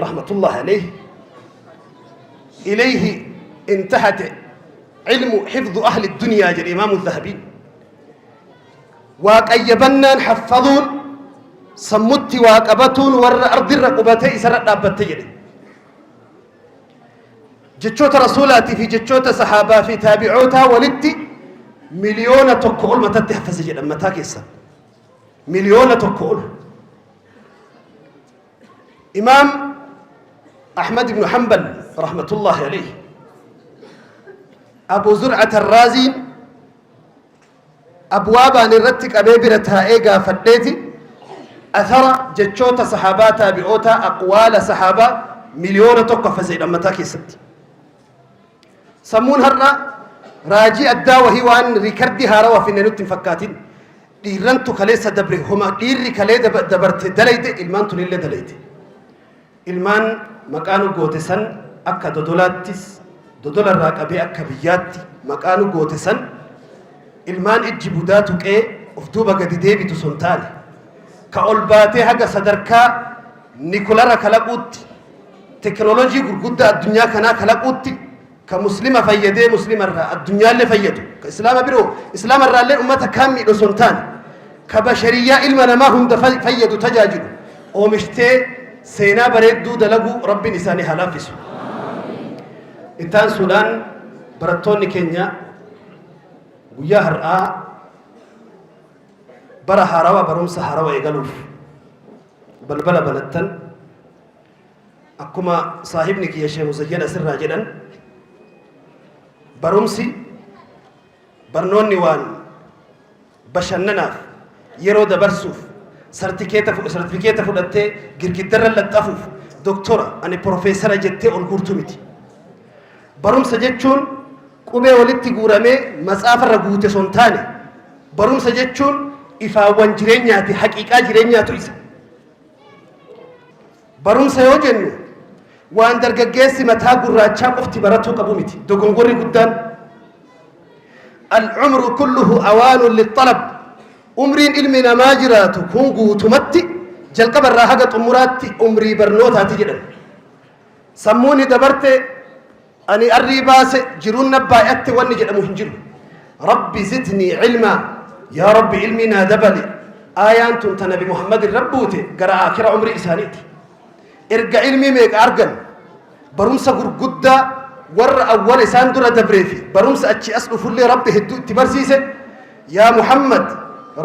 رحمة الله عليه إليه انتهت علم حفظ أهل الدنيا جل الإمام الذهبي وقيبنا حفظون سمت واقبتون ور أرض الرقبتي سرد أبتجد جتشوت رسولاتي في جتشوت صحابة في تابعوتها ولدتي مليون تقول ما تتحفظ جد أما تاكيسا مليون تقول إمام أحمد بن حنبل رحمة الله عليه أبو زرعة الرازي أبوابا نرتك أبيبرتها إيقا فديتي أثر جتشوت صحابات تابعوتا أقوال صحابة مليون توقف زيد أما تاكي ست سمون هرّا راجي الداوة وان ريكردي هاروا في ننوت فكاتين ديرانتو كليسا دبره هما ديري كلي دبرت دليت إلمان تليل دليت إلمان مكانو قوتسان أكا دودولاتيس دودولا راقبي أكا بياتي مكانو قوتسان إلمان إجبوداتو كي أفتوبا قد ديبي تسنتاني كأولباتي حقا صدركا نيكولارا كلاقوت تكنولوجي قرقودة الدنيا كنا كلاقوت كمسلمة فيدي مسلمة الرا الدنيا اللي فيدو كإسلام برو إسلام الرا اللي أمتا كامي لسنتان كبشرية إلمنا ما هم فيدو تجاجلو ومشتي سينا بريدو دلقو ربي نساني هلافسو إنتان سودان براتوني كينيا ويا هرآ برا هاروا برومس هاروا يقلوف بلبلا بلتن أكما صاحبني كي يشيء مزيّن أسر راجلا برومسي برنوني وان بشننا يرو دبرسوف سرتيفيكيتا فلتة غيركدر لطفوف دكتورة أنا بروفيسور جتة أولغورتوميتي برومس جتشون قبة ولدتي غورامي مسافر رغوتة سنتاني برومس جتشون إفاوان جرينياتي حقيقة جرينياتو إسا برومس يوجنو وان درجاجيسي متى قراتشا قفتي براتو قبوميتي دوغونغوري قدان العمر كله أوان للطلب عمرين علمنا ما جراتو كونغو تمتي جلقب الراحة أموراتي عمري برنوتاتي جدا سموني دبرتي أني الرباس جرون نبايتي واني جدا مهنجر ربي زدني علما يا رب علمنا دبلي آيان تنبي محمد الربوتي قرأ آخر عمري إسانيتي إرقى علمي ميك أرقن برمسا قرقودة ور أول إسان دورة دبريفي برمسا أتشي أسلو فلي ربي هدو تبرسيسي يا محمد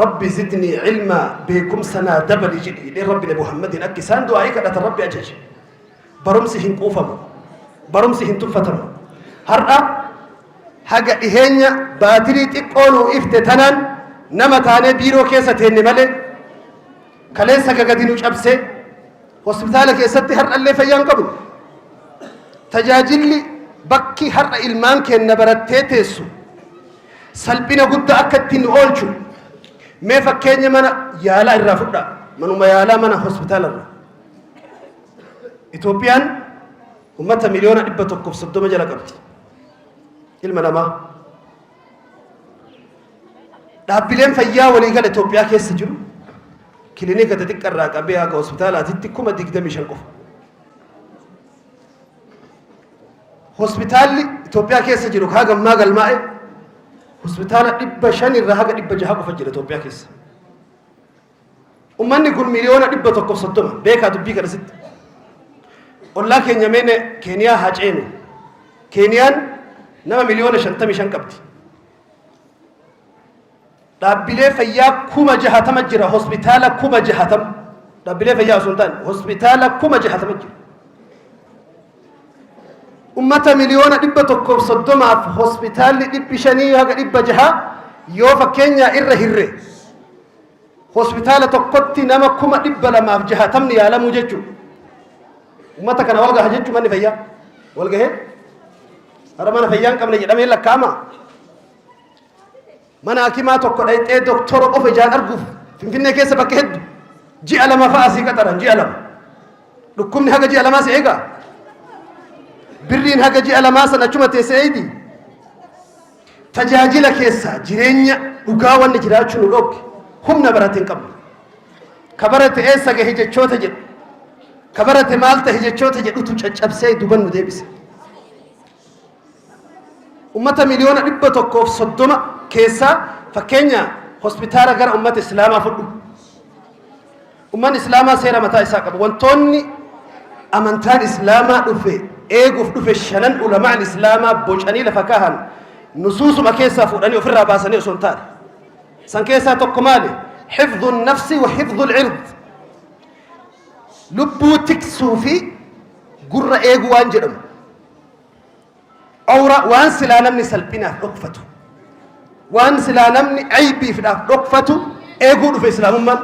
ربي زدني علما بكم سنة دبلي جدي لي ربي محمد أكي سان دو آيكا لات ربي أجيش برمسي هن قوفم برمسي هن تلفتم هرأ حاجة إهنيا باتري تقولوا إفتتنان نما تاني بيرو كيسة تهني مالي كليسة كقدينوش أبسي hospitaalaa keessatti har'a illee fayyaan qabu tajaajilli bakki har'a ilmaan keenya barattee teessu salphina guddaa akka ittiin oolchu mee fakkeenya mana yaalaa irraa fudhaa manuma yaalaa mana hospitaalarraa Itoophiyaan ummata miliyoona 130 jala qabdi ilma namaa dhaabbileen fayyaa waliigala Itoophiyaa keessa jiru كلينيكا تذكر راقبيها كهوسبيتالات تكوما ديكدمي شنقف هوسبيتال إثيوبيا كيس جيرو كاغا ما قال ماء هوسبيتال دبا شن الرهاقة دبا جهاقو فجر إثيوبيا كيس أماني كل مليون دبا تقف صدوما بيكا دبيكا رسد والله كينيا مين كينيا هاجينو كينيان نما مليون شنتمي شنقبتي dhaabbilee fayyaa kuma jahatama jira hospitaala kuma jahatam dhaabbilee fayyaa suntaan hospitaala kuma jahatama jira ummata miliyoona 130 hospitaalli 500 haga 600 yoo fakkeenya irra hirre hospitaala tokkotti nama 260 yaalamuu jechuudha ummata kana walgaha jechuudha manni fayyaa walgahee hara mana fayyaan qabne jedhamee lakkaama mana hakimaa tokko dhayxee doktora qofa ijaan arguuf finfinnee keessa bakka hedduu ji'a lama fa'a asii qaxaran ji'a lama dhukkubni haga ji'a lamaa si eegaa birriin haga ji'a lamaa sana achuma teesse eeydi tajaajila keessa jireenya dhugaa wanni jiraachuu nu dhookke humna barateen qabna ka barate eessa gahe jechoota jedhu كبرت مالته جتشوته جدوتو تشابسي دوبن ديبس أمة مليون ربة كوف صدمة كيسا فكينيا هوسبيتالا غير أمة إسلاما فدو أمة إسلاما سيرا متى إساقب وانتوني أمانتان إسلاما دفي إيغو دفي الشنن علماء الإسلاما بوشاني لفكاهن نصوص ما كيسا فوراني وفي الراباساني وسلطان سان كيسا تقمالي حفظ النفس وحفظ العرض لبو تكسو في قرى إيغو وانجرم أورا وان سلا نمني سلبنا رقفته وان سلا نمني عيبي في رقفته إيغو في إسلام من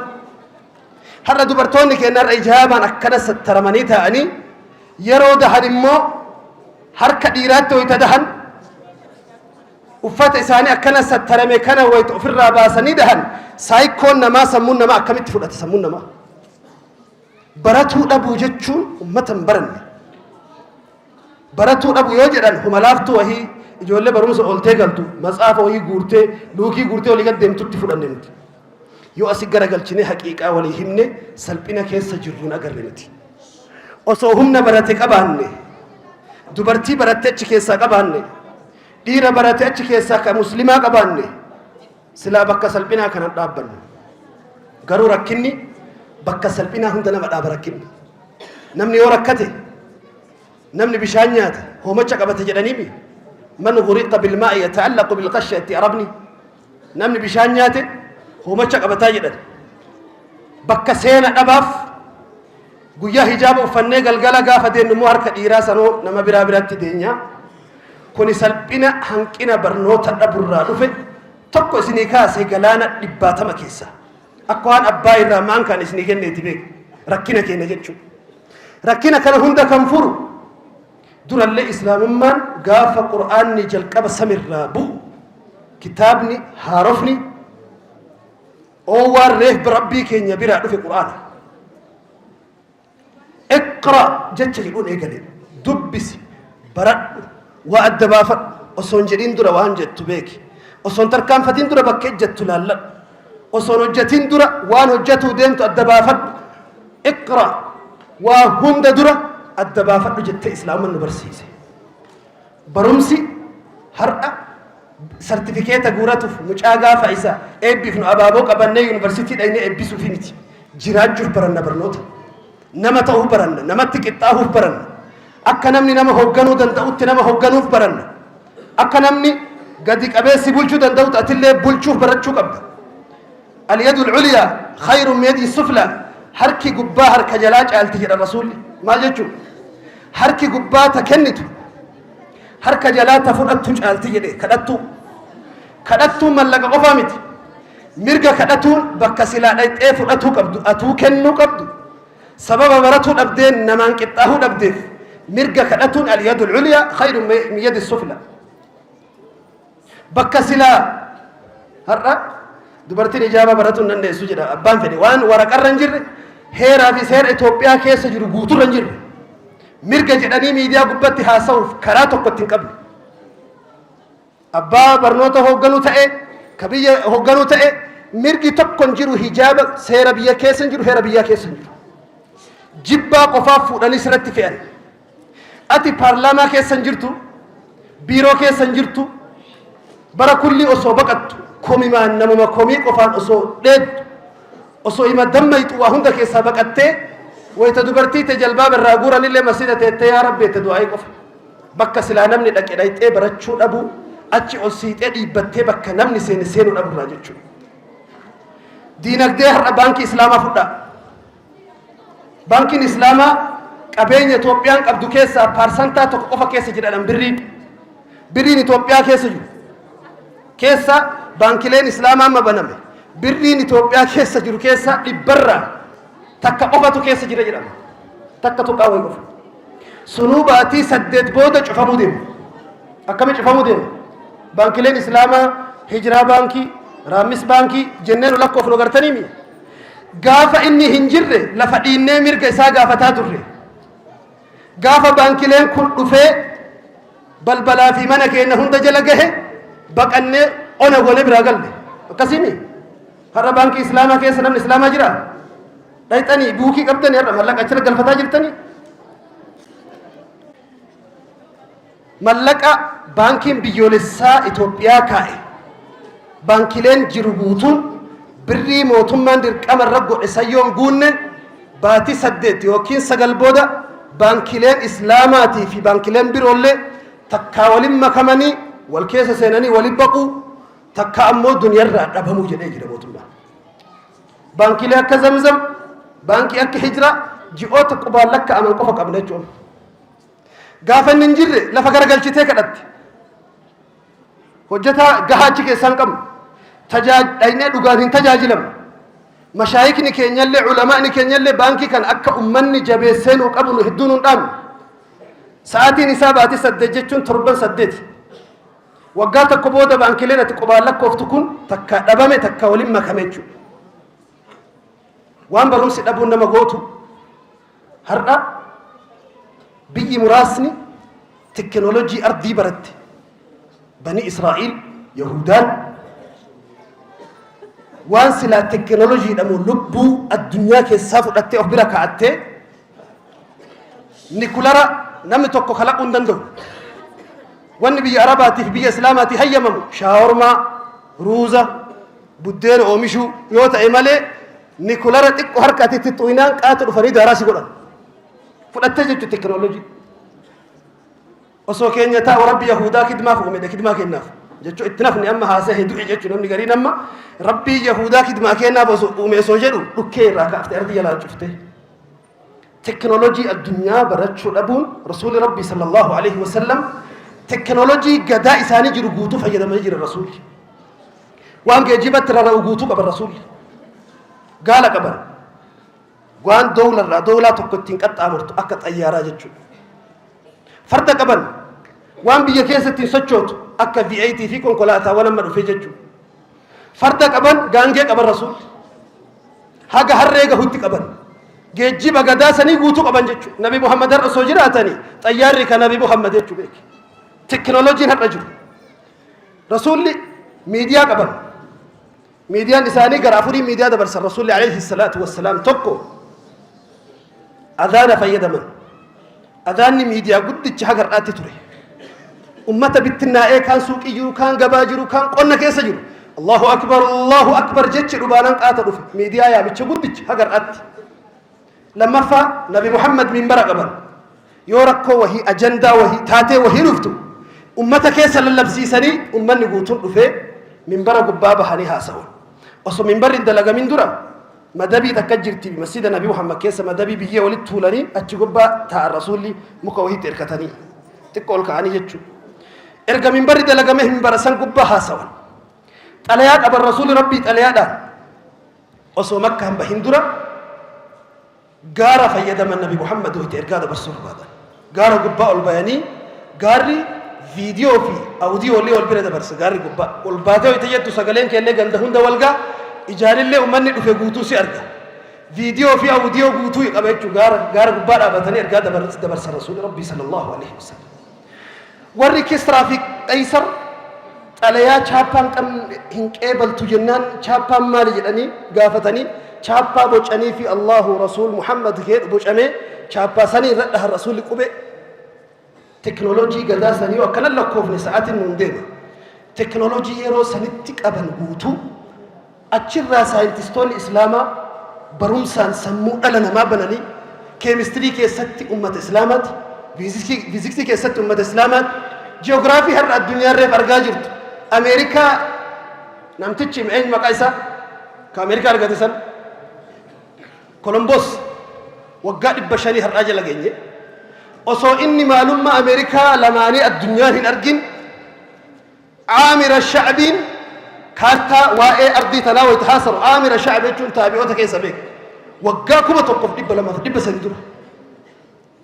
هذا دبرتوني كأن الإجابة أكنا سترمني تاني يرو دهن مو حركة ديرات ويتدهن وفات إساني أكنا سترمي كنا ويتوفر راباسني دهن سايكون نما سمون نما أكمل فرات سمون نما براتو أبو جتشون أمة برني براتو أبو يوجدان هم لافتو وهي يجول برمس أولتي قلتو مسافة وهي غورتي لوكي غورتي ولي قد دمتو تفرن نمتي يو أسيقرا قلتني حقيقة ولي همني سلبنا كيسا جرون أقرنتي osoo humna barate qabaanne dubartii barate achi keessaa qabaanne dhiira barate achi keessaa ka muslimaa qabaanne silaa bakka salphinaa kanan dhaabbannu garuu rakkinni bakka salphinaa hunda nama dhaaba rakkinni namni yoo rakkate namni bishaan nyaata hoomacha qabate jedhaniimi man ghuriqa bilmaa'i yata'allaqu bilqashyati arabni namni bishaan nyaate hoomacha qabataa jedhan bakka seena dhabaaf guyyaa hijaaba uffannee galgala gaafa deemnu immoo harka dhiiraa sanoo nama biraa biraatti deenya kuni salphina hanqina barnoota dhaburraa dhufe tokko isinii kaasee galaana 70 keessa akka waan abbaa irraa maan kan isinii kenneeti beek rakkina keenya jechuudha rakkina kana hunda kan furu durallee islaamummaan gaafa qur'aanni jalqaba samirraa bu'u kitaabni haarofni oowwaan reef rabbii keenya biraa dhufe qur'aana اقرأ جتش يقول إيه قليل دبس برد وأدبافة أصون جدين درا وان جت بيك أصون تركان فتين درا بكيت جت لالا أصون جتين درا وان جتو دينت أدبافة اقرأ وهم درا أدبافة جت إسلام النبرسيسي برمسي هرأة سيرتيفيكيت غوراتو مجاغا فايسا ابي فنو ابابو قبنه يونيفرسيتي داينه ابي سوفينيتي جراجو برنا برنوت نما تاو برنا نما تكتاو برنا akka namni nama hogganuu danda'utti nama hogganuuf baranna akka namni gadi qabeessi bulchuu danda'u atillee bulchuuf barachuu qabda al-yadu al-ulya khayru min yadi sufla harki gubbaa harka jalaa caalti jedha rasuulli maal jechuun harki gubbaa ta kennitu harka jalaa ta fudhattu caalti jedhe kadhattuu mallaqa qofaa miti mirga kadhatuun bakka silaa dhayxee fudhatuu qabdu atuu kennuu qabdu sababa baratuu dhabdeen namaan qixxaahuu dhabdeef mirga kadhatuun al-yadu al-ulya khayru min yadi sufla bakka silaa har'a dubartiin ijaaba baratuun dandeessu jedha abbaan fedhe waan waraqarra hin jirre heeraa fi seera Itoophiyaa keessa jiru guuturra hin jirre mirga jedhanii miidiyaa gubbatti haasa'uuf karaa tokko ittiin qabne abbaa barnoota hoogganuu ta'e ka biyya hoogganuu ta'e mirgi tokko hin jiru hijaaba seera biyya keessa hin jiru heera biyyaa keessa hin jiru jibbaa qofaaf fuudhanii sirratti fe'an ati paarlaamaa keessa hin jirtu biiroo keessa hin jirtu bara kulli osoo baqattu komimaan namuma komii qofaan osoo dheeddu osoo ima dammayxu waa hunda keessaa baqattee wayita dubartii te jalbaaba irraa guuranillee masjida teettee yaa rabbi ette du'aa'ii qofa bakka silaa namni dhaqe dhayxee barachuu dhabu achi ol siixee dhiibbattee bakka namni seene seenuu dhaburraa jechuudha diinagdee har'a baankii islaamaa fudhaa baankiin islaamaa qabeenya Itoophiyaan qabdu keessaa paarsantaa tokko qofa keessa jedhan birriin Itoophiyaa keessa jiru keessa baankileen islaamaa amma baname birriin Itoophiyaa keessa jiru keessa dhibbarraa takka qofatu keessa jira jedhama takka tuqaa wayi qofa sunuu baatii 8 booda cufamuu deema akkami cufamuu deema baankileen islaamaa hijiraa baankii raamis baankii jenneen lakkoofnu gartaniimi gaafa inni hin jirre lafa dhiinnee mirga isaa gaafataa turre gaafa baankileen kun dhufee balbalaa fi mana keenya hunda jala gahe baqannee ona goone biraa galle akkasimi har'a baankii islaamaa keessa namni islaamaa jira دايتاني بوكي قبضني يرى ملك أشرق الفتاة جرتني ملك بانكين بيولسا إثيوبيا كاي بانكيلين جربوتون بري موتمان دير كامر رقو إسايون قونن باتي سدت يوكين سقل بودا بانكيلين إسلاماتي في بانكيلين بيرولي تكا ولما كماني والكيس سيناني ولبقو تكا أمو دنيا رابهمو جدي جرى موتمان بانكيلين أكا زمزم بانكي أكا هجرة جئو تقبال لك أمان قفق أبنى جون غافن ننجر لفقر قلشتي كدت hojjeta gahachi keessan qabnu tajaajilni dhugaatiin tajaajilam mashaayikni keenyallee ulamaani keenyallee baankii kan akka ummanni jabeesseen u qabnu hedduun hundaan sa'aatiin isaa baati 8 jechuun torban 8 waggaa tokko booda baankileen ati qobaan lakkooftu kun takka dhabame takka waliin makame jechuudha waan barumsi dhabuun nama gootu har'a biyyi muraasni teknoolojii ardii baratte بني إسرائيل يهودان وانسلا تكنولوجي دمو لبو الدنيا كيسافو دتي أخبرا كعتي نيكولارا نمي توكو خلق اندندو واني بي عرباتي في بي إسلاماتي هيا ممو شاورما روزا بودين أوميشو يوتا إمالي نيكولارا تكو حركاتي تطوينان قاتل فريد راسي قولان فلتجد تكنولوجي osoo keenya taa rabbi yahudaa kidmaaf uumede kidmaa kennaaf jechuu itti nafni amma haasee hedduu jechuu namni gariin amma rabbi yahudaa kidmaa kennaaf osoo uume osoo jedhu dhukkee irraa kaaftee ardi jalaa cufte teknoolojii addunyaa barachuu dhabuun rasuuli rabbi sallallahu alaihi wasallam teknoolojii gadaa isaanii jiru guutuu fayyadamanii jira rasuuli waan geejjibatti rarra'u guutuu qaban rasuuli gaala qaban waan doolaa tokko ittiin qaxxaamurtu akka xayyaaraa jechuudha فرد قبل وان بيا كيسة سجوت أكا في أي تي في كونكولاتا ولا ما في جتشو فرد قبل جانجي قبل رسول هاجا هرّيجا هوتي قبل جيجي بقدا سني قوتو قبل جتشو نبي محمد الرسول جراتني طياري كنبي محمد جتشو بيك تكنولوجي هالرجل رسول ميديا قبل ميديا نساني قرافوري ميديا دبر الرسول عليه الصلاة والسلام توكو أذان فيدمن أذاني ميديا قد تجهر آتي أمة بتنا إيه كان سوق يجرو كان جباجرو كان قلنا كيس يجرو الله أكبر جتش ربانان قاتلوا في ميديا يا بتش قد تجهر آتي لما فا نبي محمد من برا قبل يوركو وهي أجندة وهي تاتي وهي رفتو أمة كيس اللبسي سني أمة نقولون رفه من برا قبابة هنيها سوا أصلا من برا دلقا من درا مدبي تكجرتي بمسجد النبي محمد كيس مدبي بيجي ولد تولاني أتجوبا تاع الرسول مكوهي تركتني تقول كأني يجوا إرجع من برد لقى مه من برسان قبها حاسوا تلايات أبو الرسول ربي تلايات أصو مكة هم بهندرة جارة فيدا من النبي محمد وهي ترجع برسول هذا جارة قبها البياني جاري فيديو في أوديو اللي والبرد برس جاري قبها والبعده يتجد تسجلين كأنه عندهم ده والجا إجارة اللي أمني في قوتو سيرجع فيديو في أوديو قوتو يقبل جار قبار أبتني إرجع دبر الرسول ربي صلى الله عليه وسلم وري كيس ترافيك أيسر عليا شابان كم هنك قبل تجنان شابان مالي جلني قافتني شابا بوجاني في الله رسول محمد كير بوجامي شابا سني رده الرسول كوبي تكنولوجي قدا سني وكلا لكوف نساعات المندين تكنولوجي يرو سنتك أبن قوتو أشرا ساينتستون إسلاما برومسان سمو ألنا ما بناني كيمستري كيستي أمة إسلامات فيزيكسي كيستي أمة إسلامات جيوغرافي هر الدنيا ريف أرجاجرت أمريكا نمتشي معين مقايسة كأمريكا أرجاتسن كولومبوس وقاد بشري هر أجل لجنجي أصو إني معلومة أمريكا لماني الدنيا هن أرجين عامر الشعبين كارتا واي أرضي تناوي تحاصر عامر الشعب يجون تابعوتا كيسا بيك وقاكم توقف دب لما دب سندور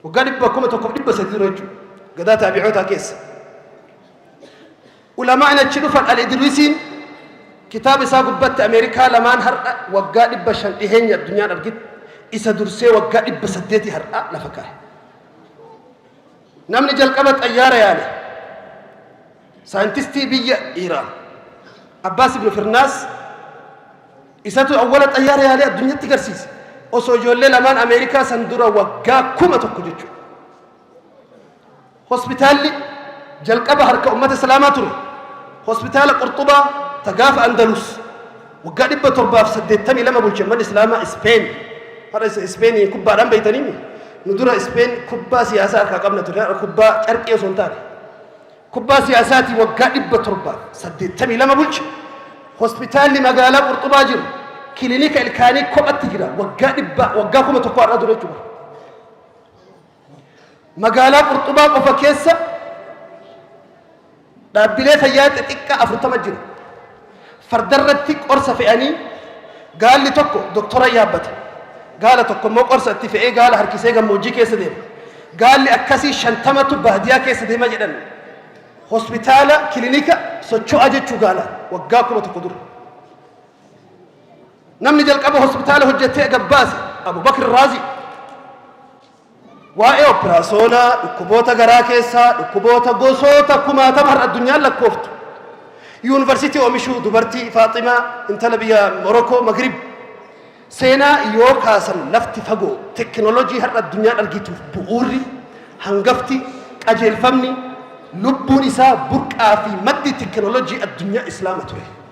وقاكم توقف دب سندور يجون قدا تابعوتا كيسا ولمعنى تشرفا الإدريسين كتاب ساقبت أمريكا لمان هرأ وقا دب شنطيهن الدنيا أرقيت إسا درسي وقا دب سديتي هرأ لفكاه نمني جلقبت أيارة يعني ساينتستي بيا إيران عباس بن فرناس إساتو أولا طيارة على الدنيا تكرسيس osoo ijoollee lamaan Ameerikaa san dura waggaa 1,000 jechuudha. Hospitaalli jalqaba harka ummata islaamaa ture. Hospitaala Qurxubaa tagaafa Andalus waggaa 782 bulche ummata islaamaa Ispeen. Har'a Ispeen kubbaadhaan beeytanii nu dura Ispeen kubbaa siyaasaa harkaa qabna ture. Kubbaa carqii osoo hin taane. Kubbaa siyaasaatii waggaa 782 bulche. Hospitaalli magaalaa Qurxubaa jiru. Kilinika ilkaanii kophatti jira waggaa 1,000 har'a dura jechuudha. Magaalaa Qurxubaa qofa keessa dhaabbilee fayyaa xixiqqaa 40 jiru. Fardarratti qorsa fe'anii gaalli tokko doktora yaabbata. Gaala tokko immoo qorsa itti fe'ee gaala harkisee gammoojjii keessa deema. Gaalli akkasii 50tu baadiyyaa keessa deema jedhan. Hospitaala kilinika socho'aa jechuu gaala waggaa 1,000 dura. Namni jalqaba hospitaala hojjetee gabbaase Abubakar Raazi waa'ee operaasyoonaa dhukkuboota garaa keessaa dhukkuboota gosoota 10,000 har'a addunyaan lakkooftu yuunivarsiitii oomishuu dubartii Faaximaa intala biyya Morokoo Magrib seenaa yoo kaasan lafti fagoo teknoolojii har'a addunyaan argituuf bu'uurri hangafti qajeelfamni lubbuun isaa burqaa fi maddi teknoolojii addunyaa islaama ture.